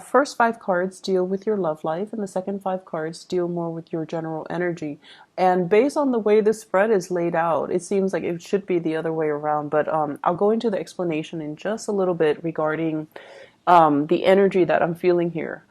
First five cards deal with your love life, and the second five cards deal more with your general energy. And based on the way this spread is laid out, it seems like it should be the other way around. But I'll go into the explanation in just a little bit regarding the energy that I'm feeling here.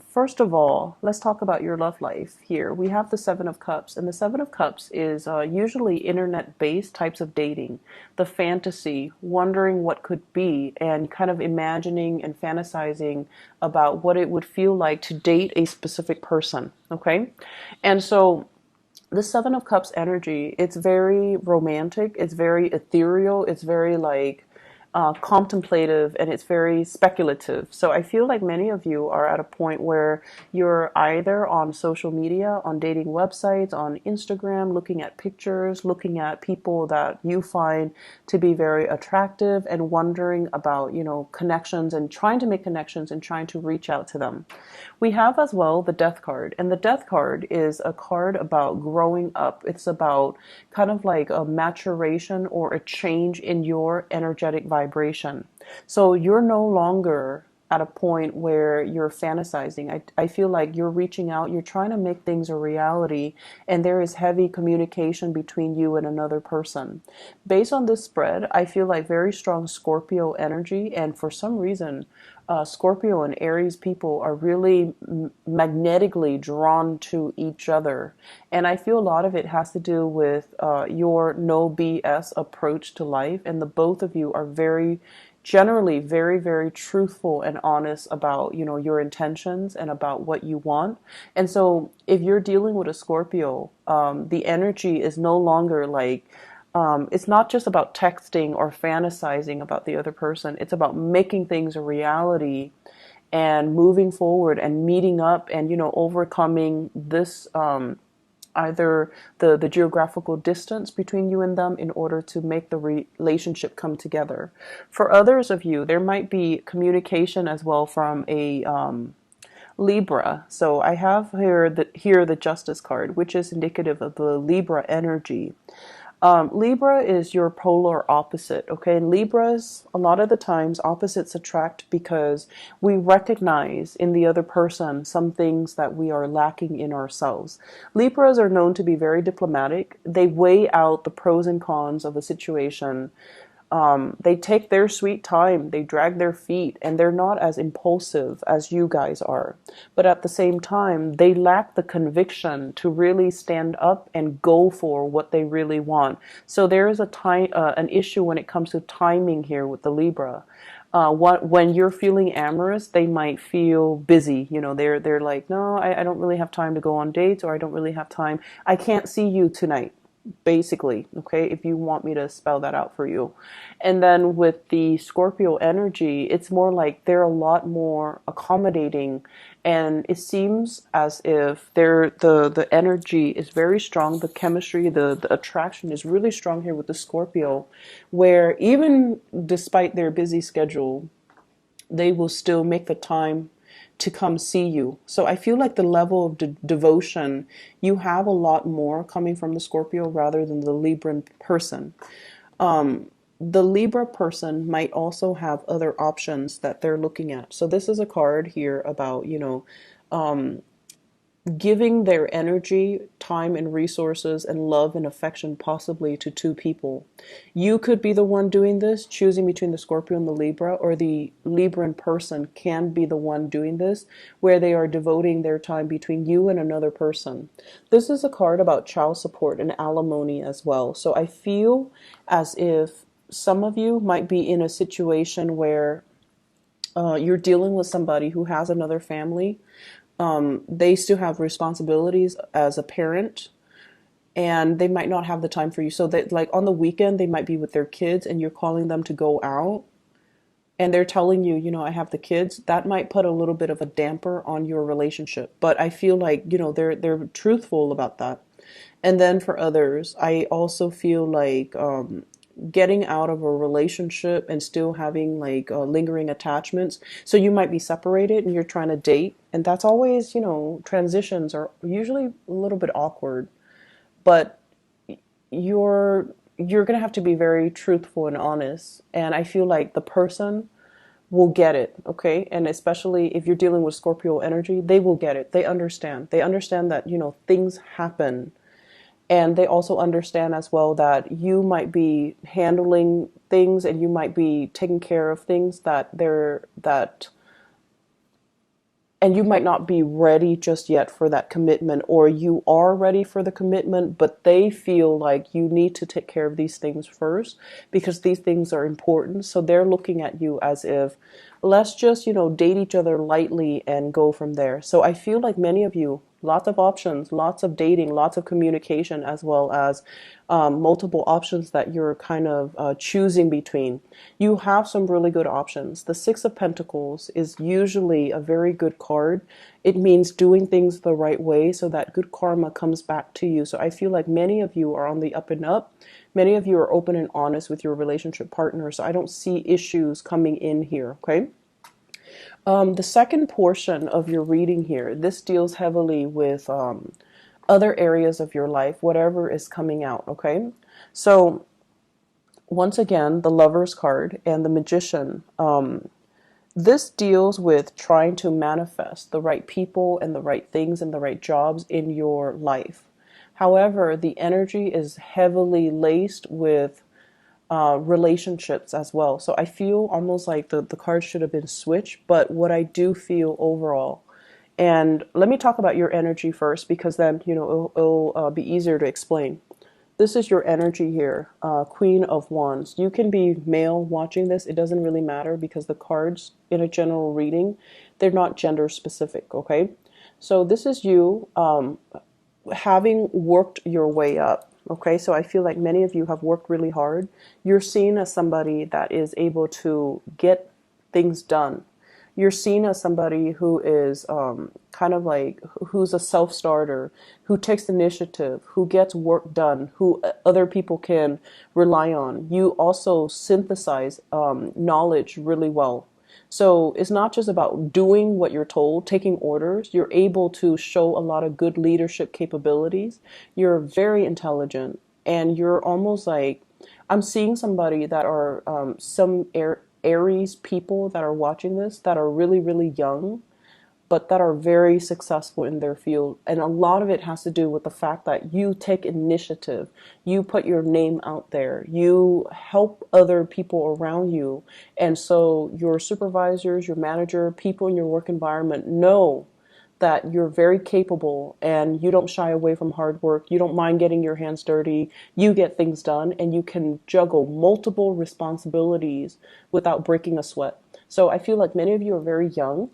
First of all, let's talk about your love life here. We have the Seven of Cups, and the Seven of Cups is usually internet-based types of dating, the fantasy, wondering what could be, and kind of imagining and fantasizing about what it would feel like to date a specific person. Okay, and so the Seven of Cups energy, it's very romantic, it's very ethereal, it's very like contemplative, and it's very speculative. So I feel like many of you are at a point where you're either on social media, on dating websites, on Instagram, looking at pictures, looking at people that you find to be very attractive and wondering about, connections and trying to make connections and trying to reach out to them. We have as well the Death card, and the Death card is a card about growing up. It's about kind of like a maturation or a change in your energetic vibration. So you're no longer at a point where you're fantasizing. I feel like you're reaching out, you're trying to make things a reality, and there is heavy communication between you and another person. Based on this spread, I feel like very strong Scorpio energy, and for some reason, Scorpio and Aries people are really magnetically drawn to each other. And I feel a lot of it has to do with your no BS approach to life. And the both of you are generally very, very truthful and honest about, your intentions and about what you want. And so if you're dealing with a Scorpio, the energy is no longer like, it's not just about texting or fantasizing about the other person. It's about making things a reality and moving forward and meeting up and, overcoming this, either the geographical distance between you and them in order to make the relationship come together. For others of you, there might be communication as well from a Libra. So I have here the Justice card, which is indicative of the Libra energy. Libra is your polar opposite, okay? And Libras, a lot of the times, opposites attract because we recognize in the other person some things that we are lacking in ourselves. Libras are known to be very diplomatic. They weigh out the pros and cons of a situation. They take their sweet time, they drag their feet, and they're not as impulsive as you guys are. But at the same time, they lack the conviction to really stand up and go for what they really want. So there is an issue when it comes to timing here with the Libra. When you're feeling amorous, they might feel busy. They're like, no, I don't really have time to go on dates, or I don't really have time. I can't see you tonight, basically, okay, if you want me to spell that out for you. And then with the Scorpio energy, it's more like they're a lot more accommodating, and it seems as if the energy is very strong, the chemistry, the attraction is really strong here with the Scorpio, where even despite their busy schedule, they will still make the time to come see you. So I feel like the level of devotion, you have a lot more coming from the Scorpio rather than the Libran person. The Libra person might also have other options that they're looking at. So this is a card here about, giving their energy, time, and resources, and love and affection possibly to two people. You could be the one doing this, choosing between the Scorpio and the Libra, or the Libran person can be the one doing this, where they are devoting their time between you and another person. This is a card about child support and alimony as well. So I feel as if some of you might be in a situation where you're dealing with somebody who has another family. They still have responsibilities as a parent, and they might not have the time for you. So that, like, on the weekend, they might be with their kids and you're calling them to go out and they're telling you, I have the kids. That might put a little bit of a damper on your relationship. But I feel like, they're truthful about that. And then for others, I also feel like getting out of a relationship and still having like lingering attachments. So you might be separated and you're trying to date, and that's always, transitions are usually a little bit awkward, but you're going to have to be very truthful and honest. And I feel like the person will get it, okay? And especially if you're dealing with Scorpio energy, they will get it. They understand. They understand that, things happen. And they also understand as well that you might be handling things and you might be taking care of things and you might not be ready just yet for that commitment, or you are ready for the commitment, but they feel like you need to take care of these things first because these things are important. So they're looking at you as if, let's just, date each other lightly and go from there. So I feel like many of you, lots of options, lots of dating, lots of communication, as well as multiple options that you're kind of choosing between. You have some really good options. The Six of Pentacles is usually a very good card. It means doing things the right way so that good karma comes back to you. So I feel like many of you are on the up and up. Many of you are open and honest with your relationship partner. So I don't see issues coming in here, okay? The second portion of your reading here, this deals heavily with other areas of your life, whatever is coming out, okay? So once again, the Lover's card and the Magician. This deals with trying to manifest the right people and the right things and the right jobs in your life. However, the energy is heavily laced with relationships as well. So I feel almost like the cards should have been switched, but what I do feel overall, and let me talk about your energy first because then, it'll be easier to explain. This is your energy here, Queen of Wands. You can be male watching this. It doesn't really matter because the cards in a general reading, they're not gender specific, okay? So this is you having worked your way up. Okay, so I feel like many of you have worked really hard. You're seen as somebody that is able to get things done. You're seen as somebody who is kind of like, who's a self-starter, who takes initiative, who gets work done, who other people can rely on. You also synthesize knowledge really well. So it's not just about doing what you're told, taking orders. You're able to show a lot of good leadership capabilities. You're very intelligent, and you're almost like, I'm seeing somebody that are some Aries people that are watching this that are really, really young, but that are very successful in their field. And a lot of it has to do with the fact that you take initiative, you put your name out there, you help other people around you. And so your supervisors, your manager, people in your work environment know that you're very capable and you don't shy away from hard work. You don't mind getting your hands dirty. You get things done and you can juggle multiple responsibilities without breaking a sweat. So I feel like many of you are very young,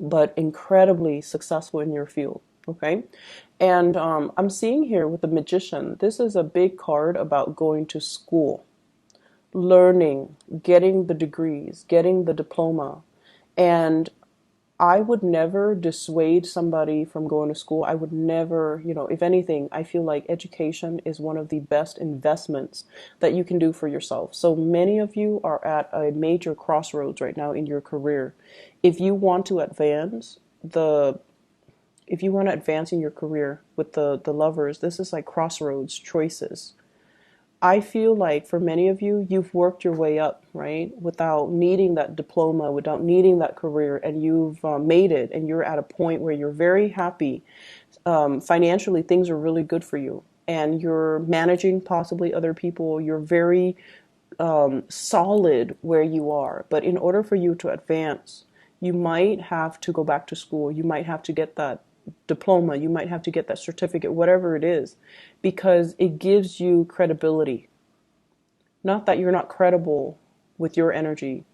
but incredibly successful in your field, okay? And I'm seeing here with the Magician, this is a big card about going to school, learning, getting the degrees, getting the diploma. And I would never dissuade somebody from going to school. I would never, if anything, I feel like education is one of the best investments that you can do for yourself. So many of you are at a major crossroads right now in your career. If you want to advance in your career with the Lovers, this is like crossroads choices. I feel like for many of you, you've worked your way up, right? Without needing that diploma, without needing that career, and you've made it, and you're at a point where you're very happy. Financially, things are really good for you, and you're managing possibly other people. You're very solid where you are. But in order for you to advance, you might have to go back to school. You might have to get that diploma. You might have to get that certificate, whatever it is, because it gives you credibility. Not that you're not credible with your energy,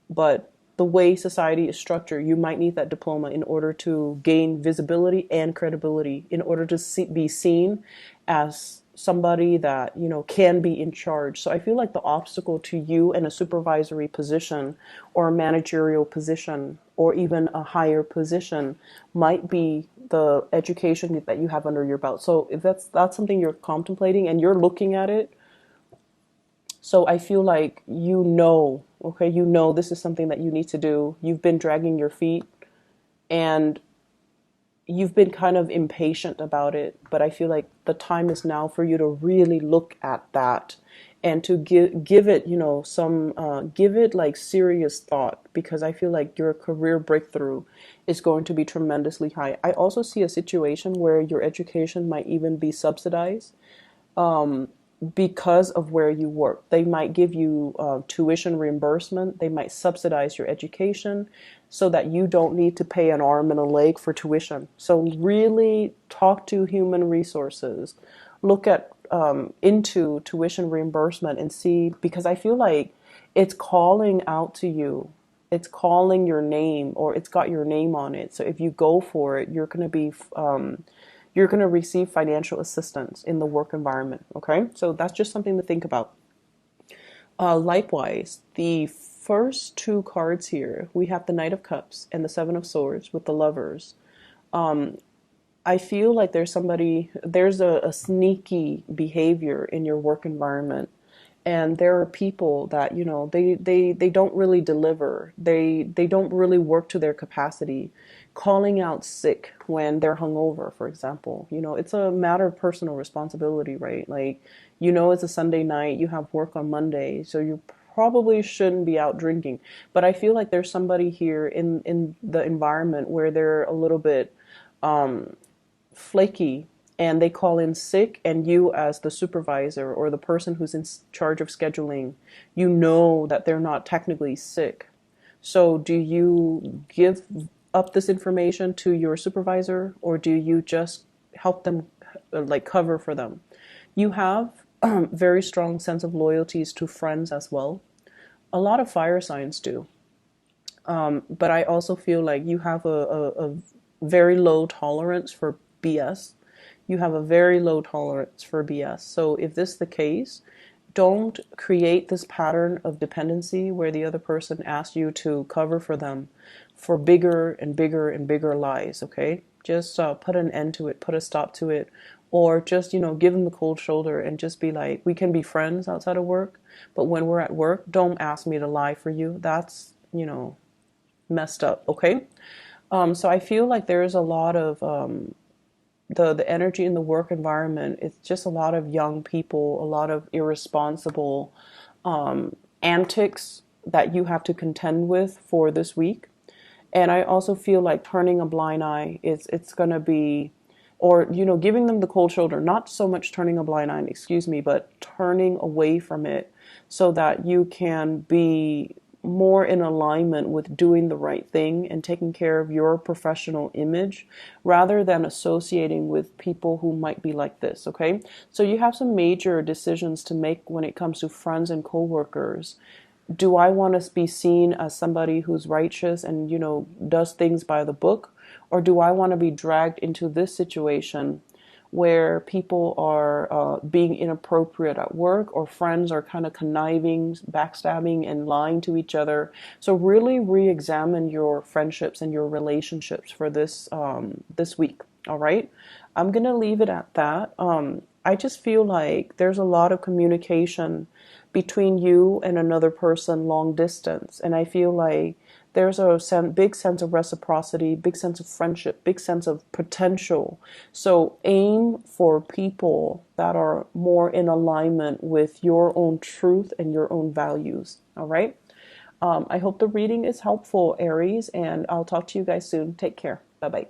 but the way society is structured, you might need that diploma in order to gain visibility and credibility, in order to be seen as somebody that, can be in charge. So I feel like the obstacle to you in a supervisory position or a managerial position or even a higher position might be the education that you have under your belt. So if that's something you're contemplating and you're looking at it, so I feel like okay, this is something that you need to do. You've been dragging your feet and you've been kind of impatient about it, but I feel like the time is now for you to really look at that and to give it, you know, some give it like serious thought, because I feel like your career breakthrough is going to be tremendously high. I also see a situation where your education might even be subsidized because of where you work. They might give you tuition reimbursement. They might subsidize your education so that you don't need to pay an arm and a leg for tuition. So really talk to human resources. Look at into tuition reimbursement and see, because I feel like it's calling out to you. It's calling your name, or it's got your name on it. So if you go for it, you're going to receive financial assistance in the work environment. Okay, so that's just something to think about. Likewise, the first two cards here, we have the Knight of Cups and the Seven of Swords with the Lovers. I feel like there's a sneaky behavior in your work environment. And there are people that, you know, they don't really deliver. They don't really work to their capacity. Calling out sick when they're hungover, for example. You know, it's a matter of personal responsibility, right? Like, you know, it's a Sunday night, you have work on Monday, so you probably shouldn't be out drinking. But I feel like there's somebody here in the environment where they're a little bit flaky, and they call in sick, and you as the supervisor or the person who's in charge of scheduling, you know that they're not technically sick. So do you give up this information to your supervisor, or do you just help them, like cover for them? You have very strong sense of loyalties to friends as well. A lot of fire signs do. But I also feel like you have a very low tolerance for BS. You have a very low tolerance for BS. So if this is the case, don't create this pattern of dependency where the other person asks you to cover for them for bigger and bigger and bigger lies, okay? Just put an end to it, put a stop to it, or just, you know, give them the cold shoulder and just be like, we can be friends outside of work, but when we're at work, don't ask me to lie for you. That's, you know, messed up, okay? So I feel like there's a lot of the energy in the work environment. It's just a lot of young people, a lot of irresponsible antics that you have to contend with for this week. And I also feel like turning a blind eye is it's going to be, or, you know, giving them the cold shoulder, not so much turning a blind eye, excuse me, but turning away from it so that you can be more in alignment with doing the right thing and taking care of your professional image rather than associating with people who might be like this, okay? So you have some major decisions to make when it comes to friends and coworkers. Do I want to be seen as somebody who's righteous and, you know, does things by the book? Or do I want to be dragged into this situation where people are being inappropriate at work, or friends are kind of conniving, backstabbing, and lying to each other? So really re-examine your friendships and your relationships for this week. All right, I'm gonna leave it at that. I just feel like there's a lot of communication between you and another person long distance, and I feel like there's a big sense of reciprocity, big sense of friendship, big sense of potential. So aim for people that are more in alignment with your own truth and your own values. All right. I hope the reading is helpful, Aries, and I'll talk to you guys soon. Take care. Bye bye.